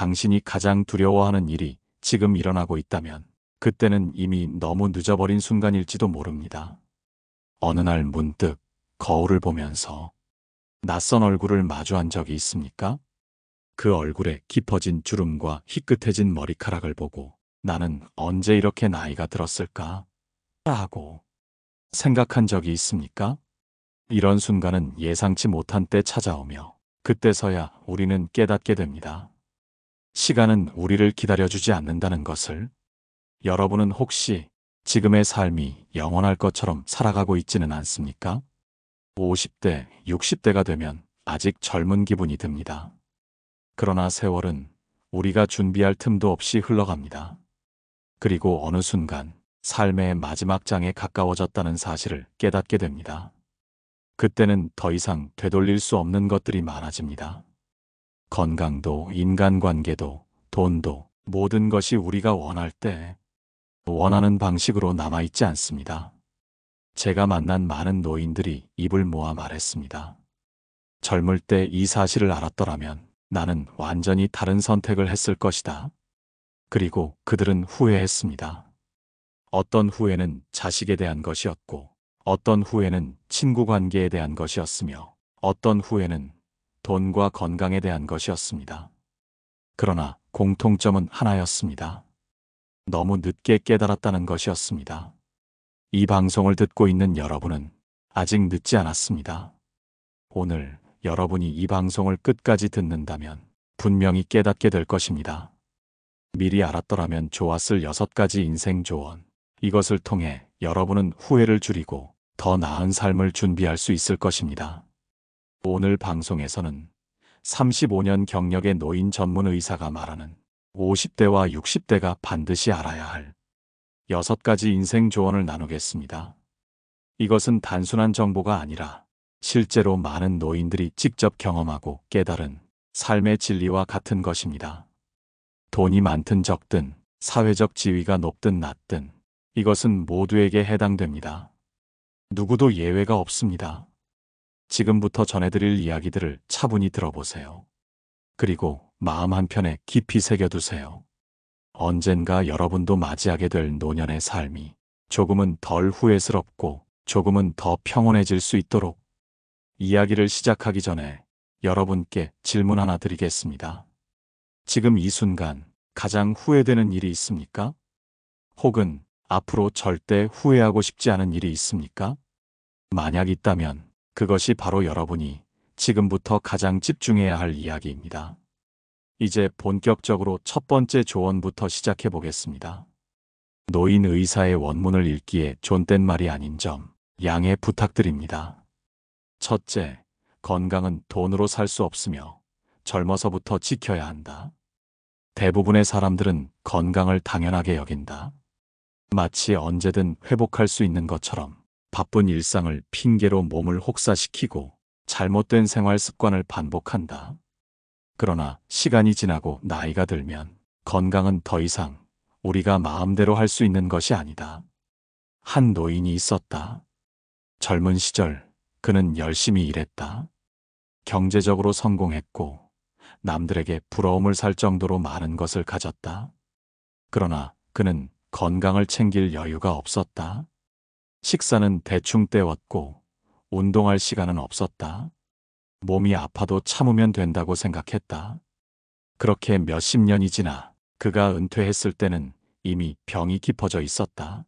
당신이 가장 두려워하는 일이 지금 일어나고 있다면 그때는 이미 너무 늦어버린 순간일지도 모릅니다. 어느 날 문득 거울을 보면서 낯선 얼굴을 마주한 적이 있습니까? 그 얼굴에 깊어진 주름과 희끗해진 머리카락을 보고 나는 언제 이렇게 나이가 들었을까? 라고 생각한 적이 있습니까? 이런 순간은 예상치 못한 때 찾아오며 그때서야 우리는 깨닫게 됩니다. 시간은 우리를 기다려주지 않는다는 것을. 여러분은 혹시 지금의 삶이 영원할 것처럼 살아가고 있지는 않습니까? 50대, 60대가 되면 아직 젊은 기분이 듭니다. 그러나 세월은 우리가 준비할 틈도 없이 흘러갑니다. 그리고 어느 순간 삶의 마지막 장에 가까워졌다는 사실을 깨닫게 됩니다. 그때는 더 이상 되돌릴 수 없는 것들이 많아집니다. 건강도, 인간관계도, 돈도, 모든 것이 우리가 원할 때 원하는 방식으로 남아있지 않습니다. 제가 만난 많은 노인들이 입을 모아 말했습니다. 젊을 때 이 사실을 알았더라면 나는 완전히 다른 선택을 했을 것이다. 그리고 그들은 후회했습니다. 어떤 후회는 자식에 대한 것이었고, 어떤 후회는 친구 관계에 대한 것이었으며, 어떤 후회는 돈과 건강에 대한 것이었습니다. 그러나 공통점은 하나였습니다. 너무 늦게 깨달았다는 것이었습니다. 이 방송을 듣고 있는 여러분은 아직 늦지 않았습니다. 오늘 여러분이 이 방송을 끝까지 듣는다면 분명히 깨닫게 될 것입니다. 미리 알았더라면 좋았을 6가지 인생 조언. 이것을 통해 여러분은 후회를 줄이고 더 나은 삶을 준비할 수 있을 것입니다. 오늘 방송에서는 35년 경력의 노인 전문 의사가 말하는 50대와 60대가 반드시 알아야 할 6가지 인생 조언을 나누겠습니다. 이것은 단순한 정보가 아니라 실제로 많은 노인들이 직접 경험하고 깨달은 삶의 진리와 같은 것입니다. 돈이 많든 적든, 사회적 지위가 높든 낮든, 이것은 모두에게 해당됩니다. 누구도 예외가 없습니다. 지금부터 전해드릴 이야기들을 차분히 들어보세요. 그리고 마음 한편에 깊이 새겨두세요. 언젠가 여러분도 맞이하게 될 노년의 삶이 조금은 덜 후회스럽고 조금은 더 평온해질 수 있도록. 이야기를 시작하기 전에 여러분께 질문 하나 드리겠습니다. 지금 이 순간 가장 후회되는 일이 있습니까? 혹은 앞으로 절대 후회하고 싶지 않은 일이 있습니까? 만약 있다면 그것이 바로 여러분이 지금부터 가장 집중해야 할 이야기입니다. 이제 본격적으로 첫 번째 조언부터 시작해 보겠습니다. 노인 의사의 원문을 읽기에 존댓 말이 아닌 점 양해 부탁드립니다. 첫째, 건강은 돈으로 살 수 없으며 젊어서부터 지켜야 한다. 대부분의 사람들은 건강을 당연하게 여긴다. 마치 언제든 회복할 수 있는 것처럼 바쁜 일상을 핑계로 몸을 혹사시키고 잘못된 생활 습관을 반복한다. 그러나 시간이 지나고 나이가 들면 건강은 더 이상 우리가 마음대로 할 수 있는 것이 아니다. 한 노인이 있었다. 젊은 시절 그는 열심히 일했다. 경제적으로 성공했고 남들에게 부러움을 살 정도로 많은 것을 가졌다. 그러나 그는 건강을 챙길 여유가 없었다. 식사는 대충 때웠고 운동할 시간은 없었다. 몸이 아파도 참으면 된다고 생각했다. 그렇게 몇십 년이 지나 그가 은퇴했을 때는 이미 병이 깊어져 있었다.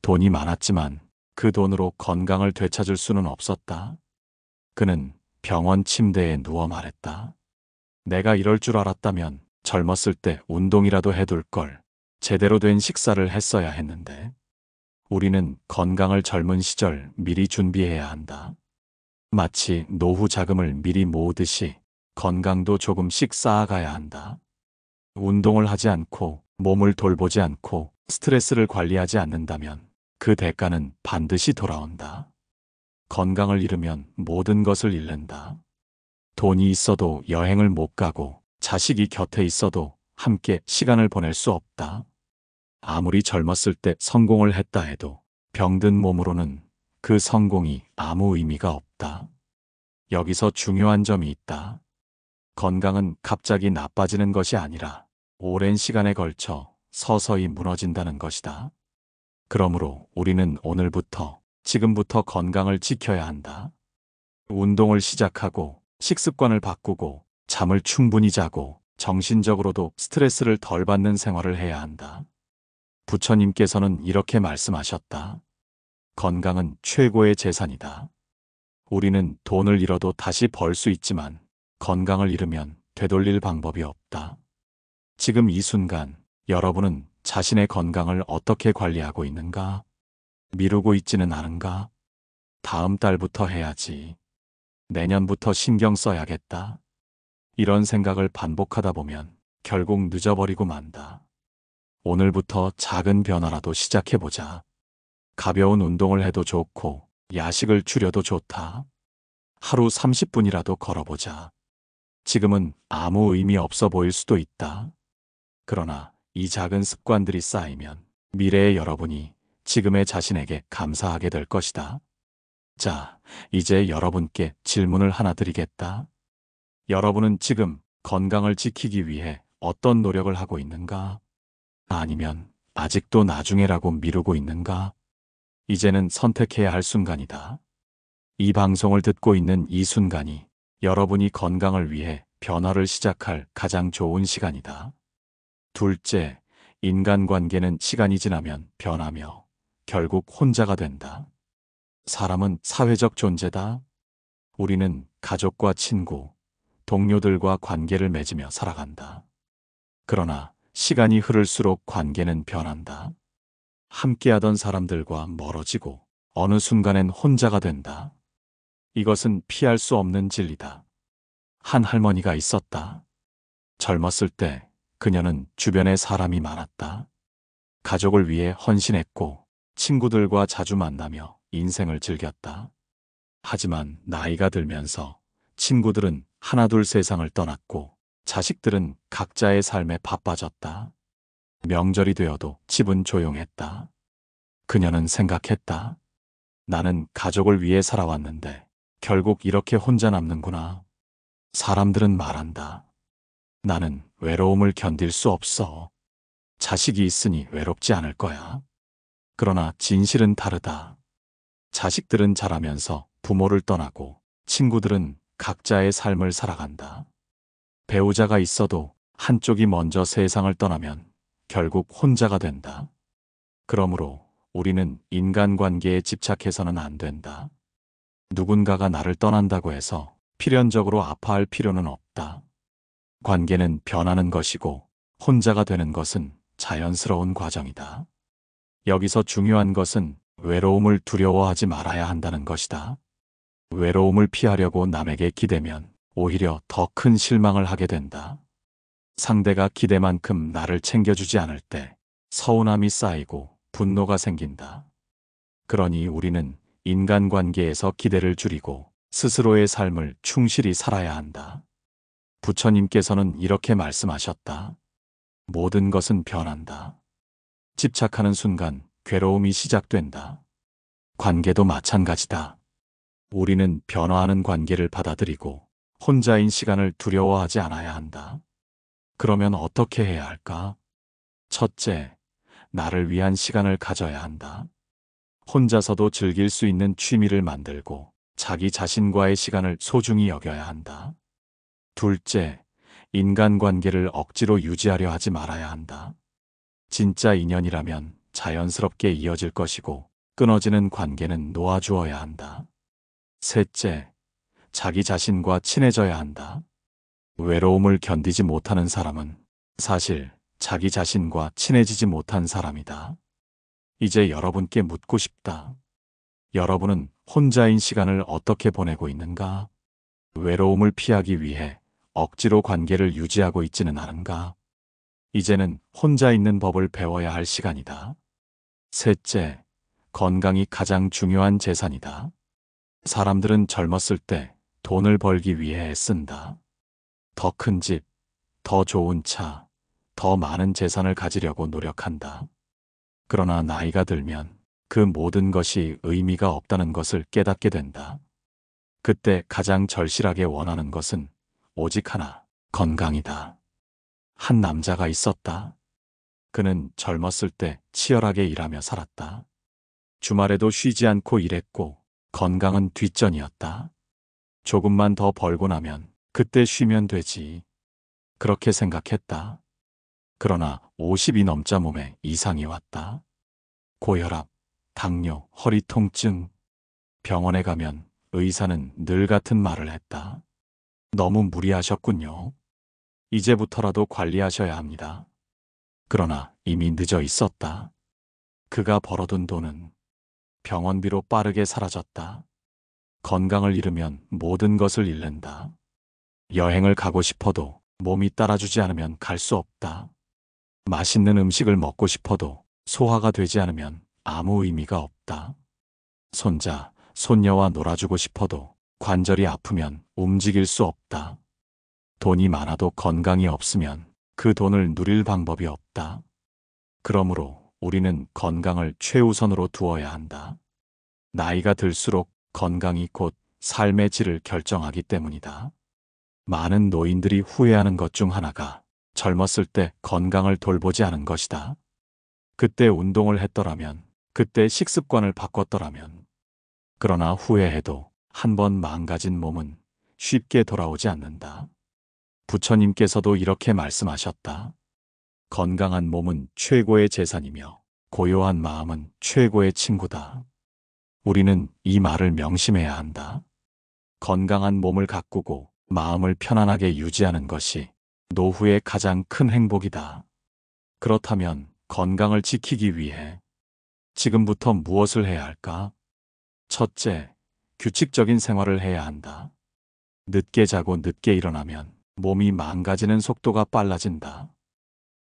돈이 많았지만 그 돈으로 건강을 되찾을 수는 없었다. 그는 병원 침대에 누워 말했다. 내가 이럴 줄 알았다면 젊었을 때 운동이라도 해둘 걸. 제대로 된 식사를 했어야 했는데. 우리는 건강을 젊은 시절 미리 준비해야 한다. 마치 노후 자금을 미리 모으듯이 건강도 조금씩 쌓아가야 한다. 운동을 하지 않고 몸을 돌보지 않고 스트레스를 관리하지 않는다면 그 대가는 반드시 돌아온다. 건강을 잃으면 모든 것을 잃는다. 돈이 있어도 여행을 못 가고 자식이 곁에 있어도 함께 시간을 보낼 수 없다. 아무리 젊었을 때 성공을 했다 해도 병든 몸으로는 그 성공이 아무 의미가 없다. 여기서 중요한 점이 있다. 건강은 갑자기 나빠지는 것이 아니라 오랜 시간에 걸쳐 서서히 무너진다는 것이다. 그러므로 우리는 오늘부터, 지금부터 건강을 지켜야 한다. 운동을 시작하고, 식습관을 바꾸고, 잠을 충분히 자고, 정신적으로도 스트레스를 덜 받는 생활을 해야 한다. 부처님께서는 이렇게 말씀하셨다. 건강은 최고의 재산이다. 우리는 돈을 잃어도 다시 벌 수 있지만 건강을 잃으면 되돌릴 방법이 없다. 지금 이 순간 여러분은 자신의 건강을 어떻게 관리하고 있는가? 미루고 있지는 않은가? 다음 달부터 해야지. 내년부터 신경 써야겠다. 이런 생각을 반복하다 보면 결국 늦어버리고 만다. 오늘부터 작은 변화라도 시작해보자. 가벼운 운동을 해도 좋고 야식을 줄여도 좋다. 하루 30분이라도 걸어보자. 지금은 아무 의미 없어 보일 수도 있다. 그러나 이 작은 습관들이 쌓이면 미래의 여러분이 지금의 자신에게 감사하게 될 것이다. 자, 이제 여러분께 질문을 하나 드리겠다. 여러분은 지금 건강을 지키기 위해 어떤 노력을 하고 있는가? 아니면 아직도 나중에라고 미루고 있는가? 이제는 선택해야 할 순간이다. 이 방송을 듣고 있는 이 순간이 여러분이 건강을 위해 변화를 시작할 가장 좋은 시간이다. 둘째, 인간관계는 시간이 지나면 변하며 결국 혼자가 된다. 사람은 사회적 존재다. 우리는 가족과 친구, 동료들과 관계를 맺으며 살아간다. 그러나 시간이 흐를수록 관계는 변한다. 함께하던 사람들과 멀어지고 어느 순간엔 혼자가 된다. 이것은 피할 수 없는 진리다. 한 할머니가 있었다. 젊었을 때 그녀는 주변에 사람이 많았다. 가족을 위해 헌신했고 친구들과 자주 만나며 인생을 즐겼다. 하지만 나이가 들면서 친구들은 하나둘 세상을 떠났고 자식들은 각자의 삶에 바빠졌다. 명절이 되어도 집은 조용했다. 그녀는 생각했다. 나는 가족을 위해 살아왔는데 결국 이렇게 혼자 남는구나. 사람들은 말한다. 나는 외로움을 견딜 수 없어. 자식이 있으니 외롭지 않을 거야. 그러나 진실은 다르다. 자식들은 자라면서 부모를 떠나고 친구들은 각자의 삶을 살아간다. 배우자가 있어도 한쪽이 먼저 세상을 떠나면 결국 혼자가 된다. 그러므로 우리는 인간관계에 집착해서는 안 된다. 누군가가 나를 떠난다고 해서 필연적으로 아파할 필요는 없다. 관계는 변하는 것이고 혼자가 되는 것은 자연스러운 과정이다. 여기서 중요한 것은 외로움을 두려워하지 말아야 한다는 것이다. 외로움을 피하려고 남에게 기대면 오히려 더 큰 실망을 하게 된다. 상대가 기대만큼 나를 챙겨주지 않을 때 서운함이 쌓이고 분노가 생긴다. 그러니 우리는 인간관계에서 기대를 줄이고 스스로의 삶을 충실히 살아야 한다. 부처님께서는 이렇게 말씀하셨다. 모든 것은 변한다. 집착하는 순간 괴로움이 시작된다. 관계도 마찬가지다. 우리는 변화하는 관계를 받아들이고 혼자인 시간을 두려워하지 않아야 한다. 그러면 어떻게 해야 할까? 첫째, 나를 위한 시간을 가져야 한다. 혼자서도 즐길 수 있는 취미를 만들고 자기 자신과의 시간을 소중히 여겨야 한다. 둘째, 인간관계를 억지로 유지하려 하지 말아야 한다. 진짜 인연이라면 자연스럽게 이어질 것이고 끊어지는 관계는 놓아주어야 한다. 셋째, 자기 자신과 친해져야 한다. 외로움을 견디지 못하는 사람은 사실 자기 자신과 친해지지 못한 사람이다. 이제 여러분께 묻고 싶다. 여러분은 혼자인 시간을 어떻게 보내고 있는가? 외로움을 피하기 위해 억지로 관계를 유지하고 있지는 않은가? 이제는 혼자 있는 법을 배워야 할 시간이다. 셋째, 건강이 가장 중요한 재산이다. 사람들은 젊었을 때 돈을 벌기 위해 애쓴다. 더 큰 집, 더 좋은 차, 더 많은 재산을 가지려고 노력한다. 그러나 나이가 들면 그 모든 것이 의미가 없다는 것을 깨닫게 된다. 그때 가장 절실하게 원하는 것은 오직 하나, 건강이다. 한 남자가 있었다. 그는 젊었을 때 치열하게 일하며 살았다. 주말에도 쉬지 않고 일했고 건강은 뒷전이었다. 조금만 더 벌고 나면 그때 쉬면 되지. 그렇게 생각했다. 그러나 50이 넘자 몸에 이상이 왔다. 고혈압, 당뇨, 허리 통증. 병원에 가면 의사는 늘 같은 말을 했다. 너무 무리하셨군요. 이제부터라도 관리하셔야 합니다. 그러나 이미 늦어 있었다. 그가 벌어둔 돈은 병원비로 빠르게 사라졌다. 건강을 잃으면 모든 것을 잃는다. 여행을 가고 싶어도 몸이 따라주지 않으면 갈 수 없다. 맛있는 음식을 먹고 싶어도 소화가 되지 않으면 아무 의미가 없다. 손자, 손녀와 놀아주고 싶어도 관절이 아프면 움직일 수 없다. 돈이 많아도 건강이 없으면 그 돈을 누릴 방법이 없다. 그러므로 우리는 건강을 최우선으로 두어야 한다. 나이가 들수록 건강이 곧 삶의 질을 결정하기 때문이다. 많은 노인들이 후회하는 것 중 하나가 젊었을 때 건강을 돌보지 않은 것이다. 그때 운동을 했더라면, 그때 식습관을 바꿨더라면. 그러나 후회해도 한 번 망가진 몸은 쉽게 돌아오지 않는다. 부처님께서도 이렇게 말씀하셨다. 건강한 몸은 최고의 재산이며 고요한 마음은 최고의 친구다. 우리는 이 말을 명심해야 한다. 건강한 몸을 가꾸고 마음을 편안하게 유지하는 것이 노후의 가장 큰 행복이다. 그렇다면 건강을 지키기 위해 지금부터 무엇을 해야 할까? 첫째, 규칙적인 생활을 해야 한다. 늦게 자고 늦게 일어나면 몸이 망가지는 속도가 빨라진다.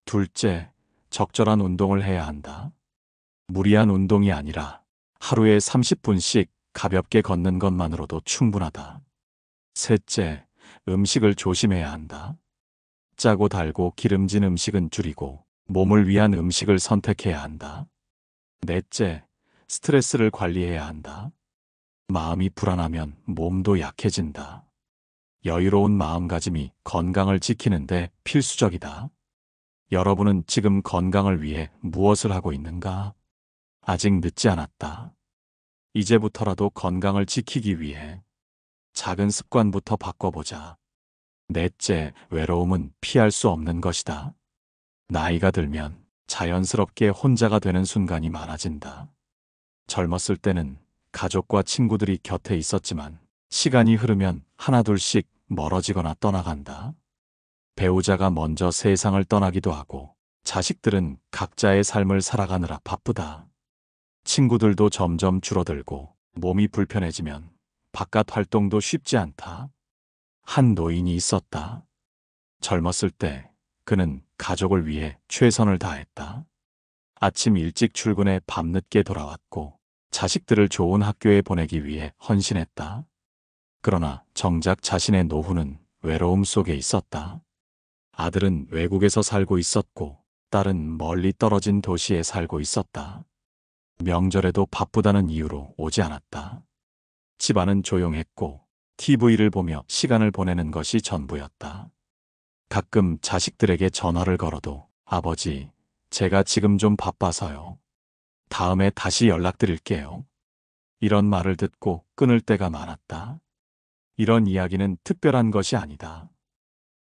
둘째, 적절한 운동을 해야 한다. 무리한 운동이 아니라 하루에 30분씩 가볍게 걷는 것만으로도 충분하다. 셋째, 음식을 조심해야 한다. 짜고 달고 기름진 음식은 줄이고 몸을 위한 음식을 선택해야 한다. 넷째, 스트레스를 관리해야 한다. 마음이 불안하면 몸도 약해진다. 여유로운 마음가짐이 건강을 지키는데 필수적이다. 여러분은 지금 건강을 위해 무엇을 하고 있는가? 아직 늦지 않았다. 이제부터라도 건강을 지키기 위해 작은 습관부터 바꿔보자. 넷째, 외로움은 피할 수 없는 것이다. 나이가 들면 자연스럽게 혼자가 되는 순간이 많아진다. 젊었을 때는 가족과 친구들이 곁에 있었지만 시간이 흐르면 하나둘씩 멀어지거나 떠나간다. 배우자가 먼저 세상을 떠나기도 하고 자식들은 각자의 삶을 살아가느라 바쁘다. 친구들도 점점 줄어들고 몸이 불편해지면 바깥 활동도 쉽지 않다. 한 노인이 있었다. 젊었을 때 그는 가족을 위해 최선을 다했다. 아침 일찍 출근해 밤늦게 돌아왔고 자식들을 좋은 학교에 보내기 위해 헌신했다. 그러나 정작 자신의 노후는 외로움 속에 있었다. 아들은 외국에서 살고 있었고 딸은 멀리 떨어진 도시에 살고 있었다. 명절에도 바쁘다는 이유로 오지 않았다. 집안은 조용했고 TV를 보며 시간을 보내는 것이 전부였다. 가끔 자식들에게 전화를 걸어도 아버지, 제가 지금 좀 바빠서요. 다음에 다시 연락드릴게요. 이런 말을 듣고 끊을 때가 많았다. 이런 이야기는 특별한 것이 아니다.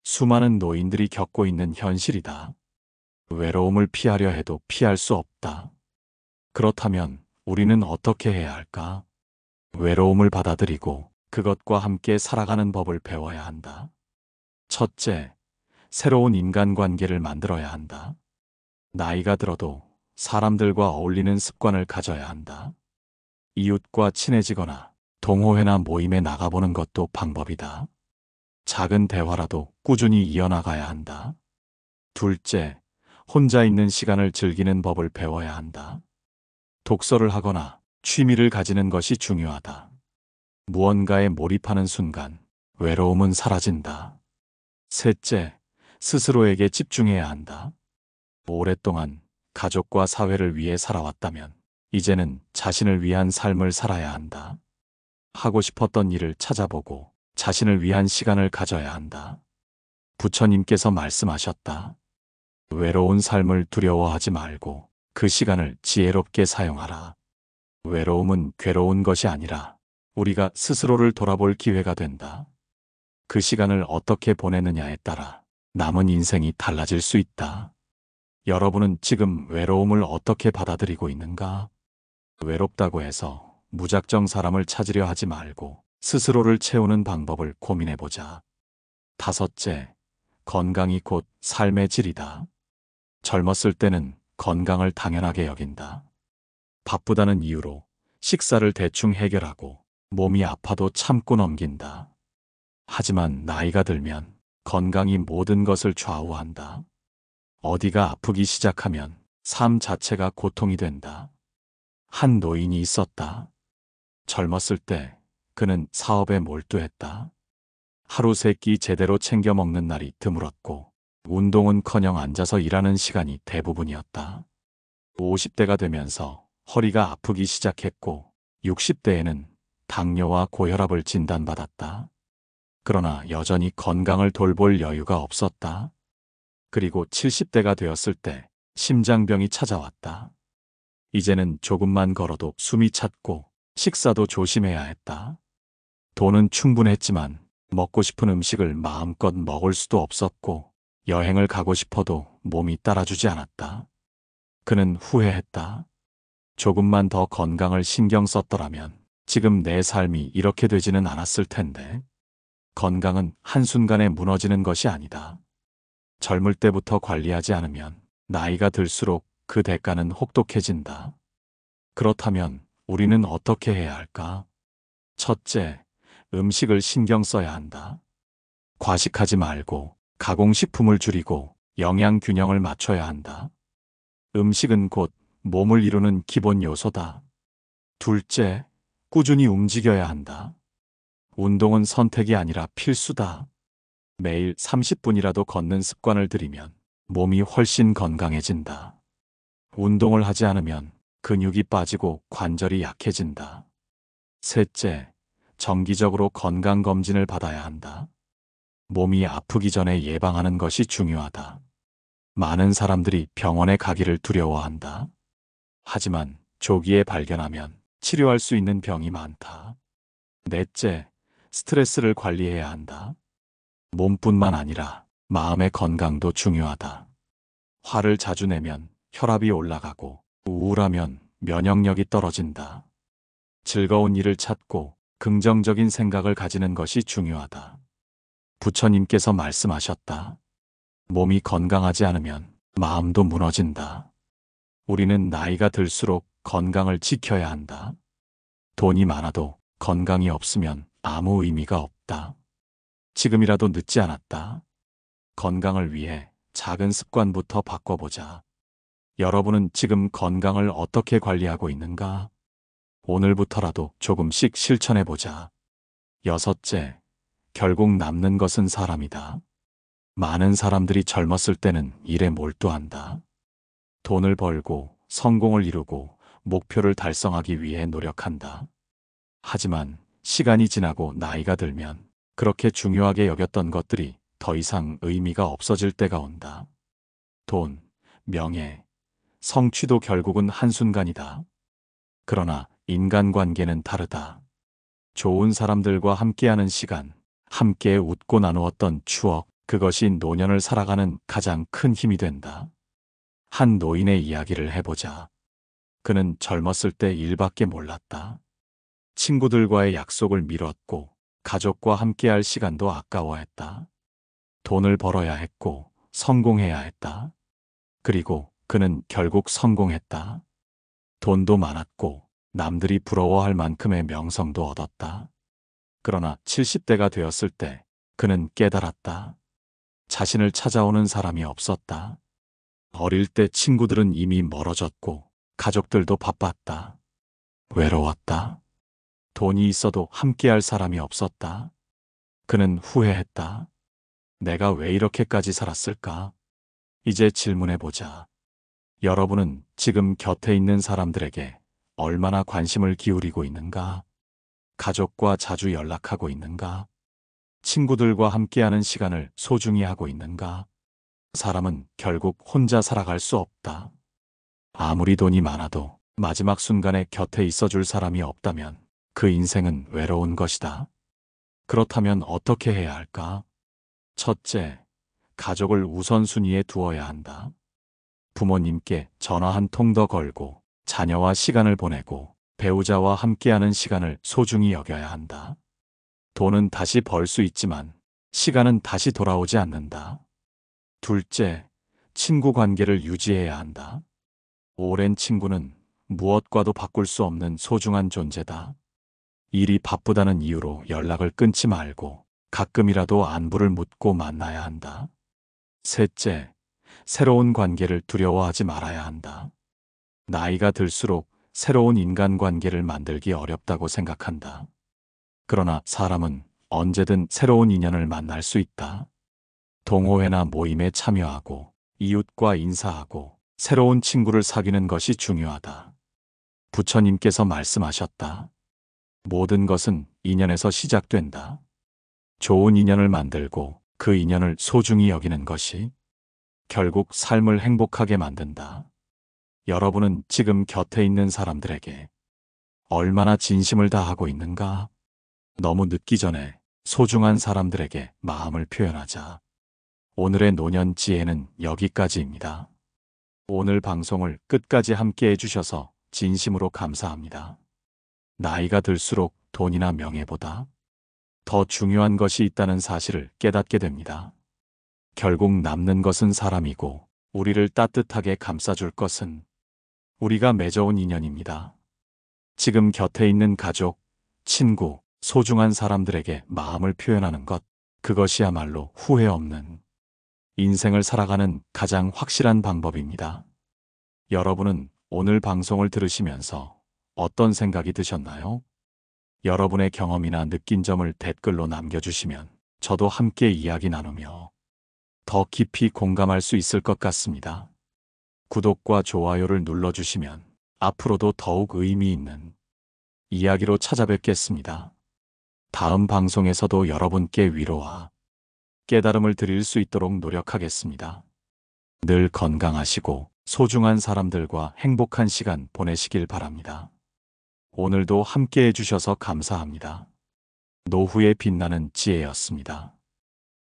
수많은 노인들이 겪고 있는 현실이다. 외로움을 피하려 해도 피할 수 없다. 그렇다면 우리는 어떻게 해야 할까? 외로움을 받아들이고 그것과 함께 살아가는 법을 배워야 한다. 첫째, 새로운 인간관계를 만들어야 한다. 나이가 들어도 사람들과 어울리는 습관을 가져야 한다. 이웃과 친해지거나 동호회나 모임에 나가보는 것도 방법이다. 작은 대화라도 꾸준히 이어나가야 한다. 둘째, 혼자 있는 시간을 즐기는 법을 배워야 한다. 독서를 하거나 취미를 가지는 것이 중요하다. 무언가에 몰입하는 순간 외로움은 사라진다. 셋째, 스스로에게 집중해야 한다. 오랫동안 가족과 사회를 위해 살아왔다면 이제는 자신을 위한 삶을 살아야 한다. 하고 싶었던 일을 찾아보고 자신을 위한 시간을 가져야 한다. 부처님께서 말씀하셨다. 외로운 삶을 두려워하지 말고 그 시간을 지혜롭게 사용하라. 외로움은 괴로운 것이 아니라 우리가 스스로를 돌아볼 기회가 된다. 그 시간을 어떻게 보내느냐에 따라 남은 인생이 달라질 수 있다. 여러분은 지금 외로움을 어떻게 받아들이고 있는가? 외롭다고 해서 무작정 사람을 찾으려 하지 말고 스스로를 채우는 방법을 고민해보자. 다섯째, 건강이 곧 삶의 질이다. 젊었을 때는 건강을 당연하게 여긴다. 바쁘다는 이유로 식사를 대충 해결하고 몸이 아파도 참고 넘긴다. 하지만 나이가 들면 건강이 모든 것을 좌우한다. 어디가 아프기 시작하면 삶 자체가 고통이 된다. 한 노인이 있었다. 젊었을 때 그는 사업에 몰두했다. 하루 세 끼 제대로 챙겨 먹는 날이 드물었고 운동은커녕 앉아서 일하는 시간이 대부분이었다. 50대가 되면서 허리가 아프기 시작했고 60대에는 당뇨와 고혈압을 진단받았다. 그러나 여전히 건강을 돌볼 여유가 없었다. 그리고 70대가 되었을 때 심장병이 찾아왔다. 이제는 조금만 걸어도 숨이 찼고 식사도 조심해야 했다. 돈은 충분했지만 먹고 싶은 음식을 마음껏 먹을 수도 없었고 여행을 가고 싶어도 몸이 따라주지 않았다. 그는 후회했다. 조금만 더 건강을 신경 썼더라면 지금 내 삶이 이렇게 되지는 않았을 텐데. 건강은 한순간에 무너지는 것이 아니다. 젊을 때부터 관리하지 않으면 나이가 들수록 그 대가는 혹독해진다. 그렇다면 우리는 어떻게 해야 할까? 첫째, 음식을 신경 써야 한다. 과식하지 말고 가공식품을 줄이고 영양 균형을 맞춰야 한다. 음식은 곧 몸을 이루는 기본 요소다. 둘째, 꾸준히 움직여야 한다. 운동은 선택이 아니라 필수다. 매일 30분이라도 걷는 습관을 들이면 몸이 훨씬 건강해진다. 운동을 하지 않으면 근육이 빠지고 관절이 약해진다. 셋째, 정기적으로 건강검진을 받아야 한다. 몸이 아프기 전에 예방하는 것이 중요하다. 많은 사람들이 병원에 가기를 두려워한다. 하지만 조기에 발견하면 치료할 수 있는 병이 많다. 넷째, 스트레스를 관리해야 한다. 몸뿐만 아니라 마음의 건강도 중요하다. 화를 자주 내면 혈압이 올라가고 우울하면 면역력이 떨어진다. 즐거운 일을 찾고 긍정적인 생각을 가지는 것이 중요하다. 부처님께서 말씀하셨다. 몸이 건강하지 않으면 마음도 무너진다. 우리는 나이가 들수록 건강을 지켜야 한다. 돈이 많아도 건강이 없으면 아무 의미가 없다. 지금이라도 늦지 않았다. 건강을 위해 작은 습관부터 바꿔보자. 여러분은 지금 건강을 어떻게 관리하고 있는가? 오늘부터라도 조금씩 실천해보자. 여섯째, 결국 남는 것은 사람이다. 많은 사람들이 젊었을 때는 일에 몰두한다. 돈을 벌고 성공을 이루고 목표를 달성하기 위해 노력한다. 하지만 시간이 지나고 나이가 들면 그렇게 중요하게 여겼던 것들이 더 이상 의미가 없어질 때가 온다. 돈, 명예, 성취도 결국은 한순간이다. 그러나 인간관계는 다르다. 좋은 사람들과 함께하는 시간, 함께 웃고 나누었던 추억, 그것이 노년을 살아가는 가장 큰 힘이 된다. 한 노인의 이야기를 해보자. 그는 젊었을 때 일밖에 몰랐다. 친구들과의 약속을 미뤘고 가족과 함께할 시간도 아까워했다. 돈을 벌어야 했고 성공해야 했다. 그리고 그는 결국 성공했다. 돈도 많았고 남들이 부러워할 만큼의 명성도 얻었다. 그러나 70대가 되었을 때 그는 깨달았다. 자신을 찾아오는 사람이 없었다. 어릴 때 친구들은 이미 멀어졌고 가족들도 바빴다. 외로웠다. 돈이 있어도 함께할 사람이 없었다. 그는 후회했다. 내가 왜 이렇게까지 살았을까? 이제 질문해보자. 여러분은 지금 곁에 있는 사람들에게 얼마나 관심을 기울이고 있는가? 가족과 자주 연락하고 있는가? 친구들과 함께하는 시간을 소중히 하고 있는가? 사람은 결국 혼자 살아갈 수 없다. 아무리 돈이 많아도 마지막 순간에 곁에 있어줄 사람이 없다면 그 인생은 외로운 것이다. 그렇다면 어떻게 해야 할까? 첫째, 가족을 우선순위에 두어야 한다. 부모님께 전화 한 통 더 걸고 자녀와 시간을 보내고 배우자와 함께하는 시간을 소중히 여겨야 한다. 돈은 다시 벌 수 있지만 시간은 다시 돌아오지 않는다. 둘째, 친구 관계를 유지해야 한다. 오랜 친구는 무엇과도 바꿀 수 없는 소중한 존재다. 일이 바쁘다는 이유로 연락을 끊지 말고 가끔이라도 안부를 묻고 만나야 한다. 셋째, 새로운 관계를 두려워하지 말아야 한다. 나이가 들수록 새로운 인간관계를 만들기 어렵다고 생각한다. 그러나 사람은 언제든 새로운 인연을 만날 수 있다. 동호회나 모임에 참여하고 이웃과 인사하고 새로운 친구를 사귀는 것이 중요하다. 부처님께서 말씀하셨다. 모든 것은 인연에서 시작된다. 좋은 인연을 만들고 그 인연을 소중히 여기는 것이 결국 삶을 행복하게 만든다. 여러분은 지금 곁에 있는 사람들에게 얼마나 진심을 다하고 있는가? 너무 늦기 전에 소중한 사람들에게 마음을 표현하자. 오늘의 노년 지혜는 여기까지입니다. 오늘 방송을 끝까지 함께 해주셔서 진심으로 감사합니다. 나이가 들수록 돈이나 명예보다 더 중요한 것이 있다는 사실을 깨닫게 됩니다. 결국 남는 것은 사람이고 우리를 따뜻하게 감싸줄 것은 우리가 맺어온 인연입니다. 지금 곁에 있는 가족, 친구, 소중한 사람들에게 마음을 표현하는 것, 그것이야말로 후회 없는 인생을 살아가는 가장 확실한 방법입니다. 여러분은 오늘 방송을 들으시면서 어떤 생각이 드셨나요? 여러분의 경험이나 느낀 점을 댓글로 남겨주시면 저도 함께 이야기 나누며 더 깊이 공감할 수 있을 것 같습니다. 구독과 좋아요를 눌러주시면 앞으로도 더욱 의미 있는 이야기로 찾아뵙겠습니다. 다음 방송에서도 여러분께 위로와 깨달음을 드릴 수 있도록 노력하겠습니다. 늘 건강하시고 소중한 사람들과 행복한 시간 보내시길 바랍니다. 오늘도 함께 해주셔서 감사합니다. 노후의 빛나는 지혜였습니다.